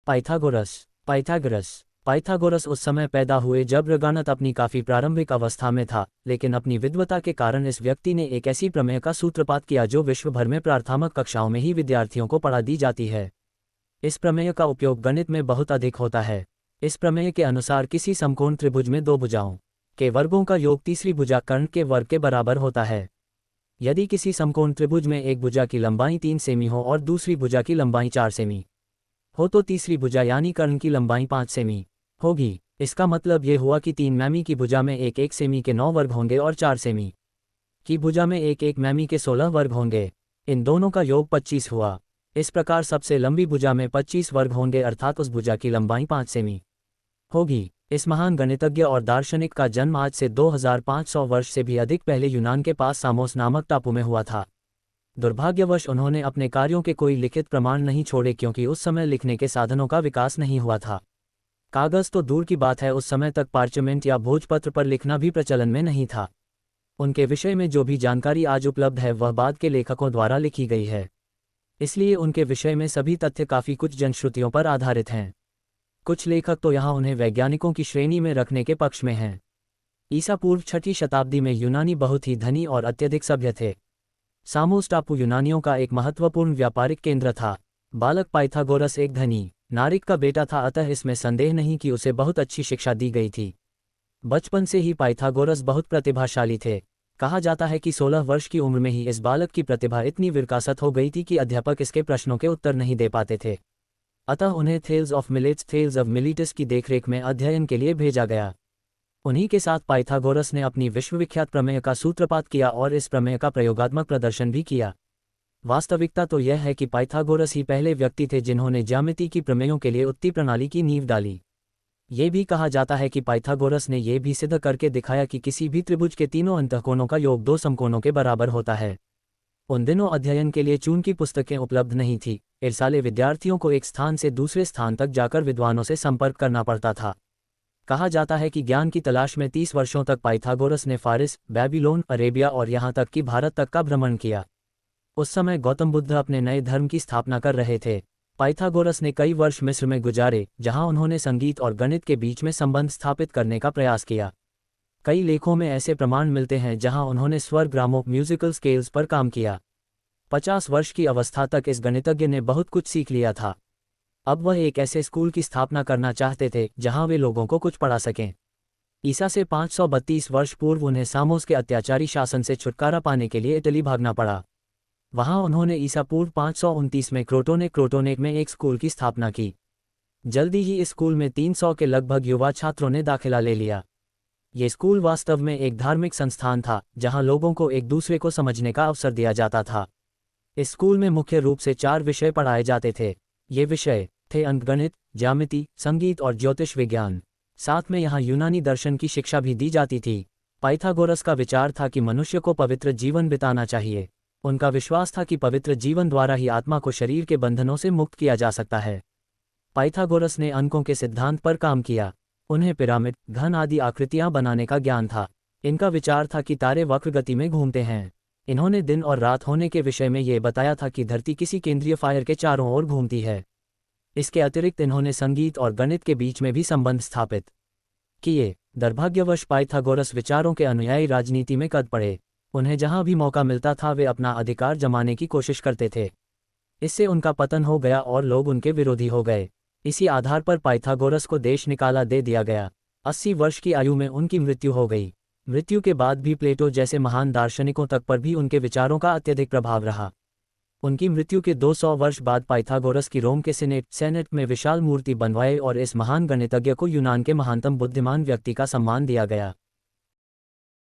Pythagoras. Pythagoras Pythagoras उस समय पैदा हुए जब ऋग्वेद अपनी काफ़ी प्रारंभिक अवस्था में था, लेकिन अपनी विद्वता के कारण इस व्यक्ति ने एक ऐसी प्रमेय का सूत्रपात किया जो विश्व भर में प्राथमिक कक्षाओं में ही विद्यार्थियों को पढ़ा दी जाती है। इस प्रमेय का उपयोग गणित में बहुत अधिक होता है। इस प्रमेय के अनुसार किसी समकोण त्रिभुज में दो भुजाओं के वर्गों का योग तीसरी भुजा कर्ण के वर्ग के बराबर होता है। यदि किसी समकोण त्रिभुज में एक भुजा की लंबाई 3 सेमी हो और दूसरी भुजा की लंबाई 4 सेमी हो तो तीसरी भुजा यानी कर्ण की लंबाई 5 सेमी होगी। इसका मतलब ये हुआ कि 3 मैमी की भुजा में 1 सेमी के 9 वर्ग होंगे और 4 सेमी की भुजा में 1 मैमी के 16 वर्ग होंगे। इन दोनों का योग 25 हुआ। इस प्रकार सबसे लंबी भुजा में 25 वर्ग होंगे, अर्थात उस भुजा की लंबाई 5 सेमी होगी। इस महान गणितज्ञ और दार्शनिक का जन्म आज से 2500 वर्ष से भी अधिक पहले यूनान के पास सामोस नामक टापू में हुआ था। दुर्भाग्यवश उन्होंने अपने कार्यों के कोई लिखित प्रमाण नहीं छोड़े, क्योंकि उस समय लिखने के साधनों का विकास नहीं हुआ था। कागज तो दूर की बात है, उस समय तक पार्चमेंट या भोजपत्र पर लिखना भी प्रचलन में नहीं था। उनके विषय में जो भी जानकारी आज उपलब्ध है वह बाद के लेखकों द्वारा लिखी गई है, इसलिए उनके विषय में सभी तथ्य काफ़ी कुछ जनश्रुतियों पर आधारित हैं। कुछ लेखक तो यहाँ उन्हें वैज्ञानिकों की श्रेणी में रखने के पक्ष में हैं। ईसा पूर्व 6ठी शताब्दी में यूनानी बहुत ही धनी और अत्यधिक सभ्य थे। सामोस टापू यूनानियों का एक महत्वपूर्ण व्यापारिक केंद्र था। बालक पाइथागोरस एक धनी नारिक का बेटा था, अतः इसमें संदेह नहीं कि उसे बहुत अच्छी शिक्षा दी गई थी। बचपन से ही पाइथागोरस बहुत प्रतिभाशाली थे। कहा जाता है कि 16 वर्ष की उम्र में ही इस बालक की प्रतिभा इतनी विकसित हो गई थी कि अध्यापक इसके प्रश्नों के उत्तर नहीं दे पाते थे। अतः उन्हें थेल्स ऑफ मिलेटस की देखरेख में अध्ययन के लिए भेजा गया। उन्हीं के साथ पाइथागोरस ने अपनी विश्वविख्यात प्रमेय का सूत्रपात किया और इस प्रमेय का प्रयोगात्मक प्रदर्शन भी किया। वास्तविकता तो यह है कि पाइथागोरस ही पहले व्यक्ति थे जिन्होंने ज्यामिति की प्रमेयों के लिए उत्ती प्रणाली की नींव डाली। ये भी कहा जाता है कि पाइथागोरस ने यह भी सिद्ध करके दिखाया कि किसी भी त्रिभुज के तीनों अंतःकोणों का योग 2 समकोणों के बराबर होता है। उन दिनों अध्ययन के लिए चून की पुस्तकें उपलब्ध नहीं थी, इसलिए विद्यार्थियों को एक स्थान से दूसरे स्थान तक जाकर विद्वानों से संपर्क करना पड़ता था। कहा जाता है कि ज्ञान की तलाश में 30 वर्षों तक पाइथागोरस ने फारिस, बेबीलोन, अरेबिया और यहाँ तक कि भारत तक का भ्रमण किया। उस समय गौतम बुद्ध अपने नए धर्म की स्थापना कर रहे थे। पाइथागोरस ने कई वर्ष मिस्र में गुजारे, जहां उन्होंने संगीत और गणित के बीच में संबंध स्थापित करने का प्रयास किया। कई लेखों में ऐसे प्रमाण मिलते हैं जहां उन्होंने स्वर ग्रामों म्यूजिकल स्केल्स पर काम किया। 50 वर्ष की अवस्था तक इस गणितज्ञ ने बहुत कुछ सीख लिया था। अब वह एक ऐसे स्कूल की स्थापना करना चाहते थे जहां वे लोगों को कुछ पढ़ा सकें। ईसा से 532 वर्ष पूर्व उन्हें सामोस के अत्याचारी शासन से छुटकारा पाने के लिए इटली भागना पड़ा। वहां उन्होंने ईसा पूर्व 529 में क्रोटोनेक में एक स्कूल की स्थापना की। जल्दी ही इस स्कूल में 300 के लगभग युवा छात्रों ने दाखिला ले लिया। ये स्कूल वास्तव में एक धार्मिक संस्थान था जहां लोगों को एक दूसरे को समझने का अवसर दिया जाता था। इस स्कूल में मुख्य रूप से 4 विषय पढ़ाए जाते थे। ये विषय थे अंकगणित, ज्यामिति, संगीत और ज्योतिष विज्ञान। साथ में यहाँ यूनानी दर्शन की शिक्षा भी दी जाती थी। पाइथागोरस का विचार था कि मनुष्य को पवित्र जीवन बिताना चाहिए। उनका विश्वास था कि पवित्र जीवन द्वारा ही आत्मा को शरीर के बंधनों से मुक्त किया जा सकता है। पाइथागोरस ने अंकों के सिद्धांत पर काम किया। उन्हें पिरामिड, घन आदि आकृतियां बनाने का ज्ञान था। इनका विचार था कि तारे वक्र गति में घूमते हैं। इन्होंने दिन और रात होने के विषय में ये बताया था कि धरती किसी केंद्रीय फायर के चारों ओर घूमती है। इसके अतिरिक्त इन्होंने संगीत और गणित के बीच में भी संबंध स्थापित किए। दुर्भाग्यवश पाइथागोरस विचारों के अनुयायी राजनीति में कूद पड़े। उन्हें जहां भी मौका मिलता था वे अपना अधिकार जमाने की कोशिश करते थे। इससे उनका पतन हो गया और लोग उनके विरोधी हो गए। इसी आधार पर पाइथागोरस को देश निकाला दे दिया गया। 80 वर्ष की आयु में उनकी मृत्यु हो गई। मृत्यु के बाद भी प्लेटो जैसे महान दार्शनिकों तक पर भी उनके विचारों का अत्यधिक प्रभाव रहा। उनकी मृत्यु के 200 वर्ष बाद पाइथागोरस की रोम के सेनेट में विशाल मूर्ति बनवाई और इस महान गणितज्ञ को यूनान के महानतम बुद्धिमान व्यक्ति का सम्मान दिया गया।